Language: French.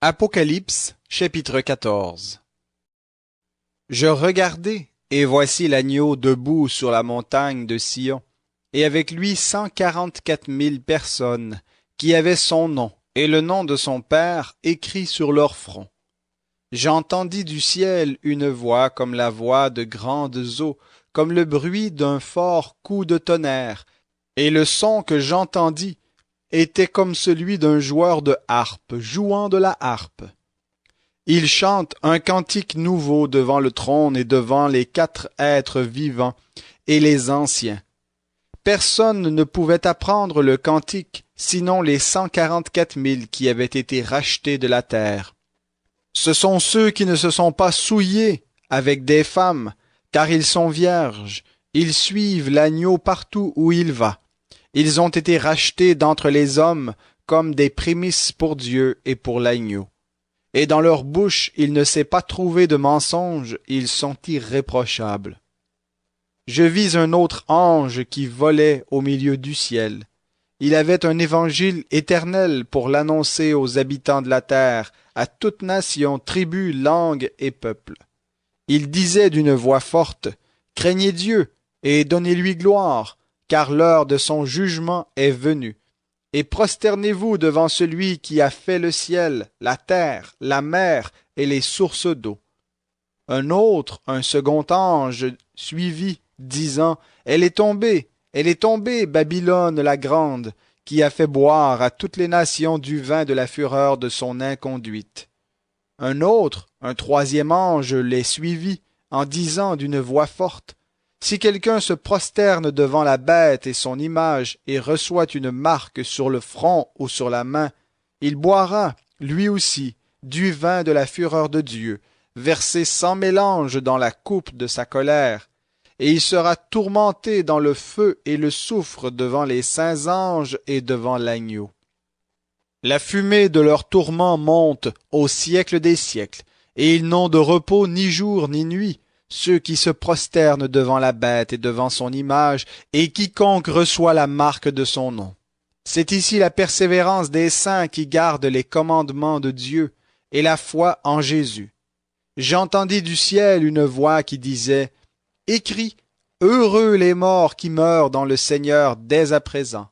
Apocalypse, chapitre 14. Je regardai, et voici l'agneau debout sur la montagne de Sion, et avec lui 144 000 personnes, qui avaient son nom, et le nom de son Père écrit sur leur front. J'entendis du ciel une voix comme la voix de grandes eaux, comme le bruit d'un fort coup de tonnerre, et le son que j'entendis était comme celui d'un joueur de harpe jouant de la harpe. Il chante un cantique nouveau devant le trône et devant les 4 êtres vivants et les anciens. Personne ne pouvait apprendre le cantique, sinon les 144 000 qui avaient été rachetés de la terre. Ce sont ceux qui ne se sont pas souillés avec des femmes, car ils sont vierges. Ils suivent l'agneau partout où il va. Ils ont été rachetés d'entre les hommes comme des prémices pour Dieu et pour l'agneau. Et dans leur bouche il ne s'est pas trouvé de mensonge, ils sont irréprochables. Je vis un autre ange qui volait au milieu du ciel. Il avait un évangile éternel pour l'annoncer aux habitants de la terre, à toute nation, tribu, langue et peuple. Il disait d'une voix forte, « Craignez Dieu et donnez-lui gloire, car l'heure de son jugement est venue. Et prosternez-vous devant celui qui a fait le ciel, la terre, la mer et les sources d'eau. » Un second ange, suivit, disant, « Elle est tombée, Babylone la grande, qui a fait boire à toutes les nations du vin de la fureur de son inconduite. » Un troisième ange, les suivit, en disant d'une voix forte, « Si quelqu'un se prosterne devant la bête et son image et reçoit une marque sur le front ou sur la main, il boira, lui aussi, du vin de la fureur de Dieu, versé sans mélange dans la coupe de sa colère, et il sera tourmenté dans le feu et le soufre devant les saints anges et devant l'agneau. La fumée de leur tourment monte au siècle des siècles, et ils n'ont de repos ni jour ni nuit, ceux qui se prosternent devant la bête et devant son image, et quiconque reçoit la marque de son nom. C'est ici la persévérance des saints qui gardent les commandements de Dieu et la foi en Jésus. J'entendis du ciel une voix qui disait, « Écris, heureux les morts qui meurent dans le Seigneur dès à présent. »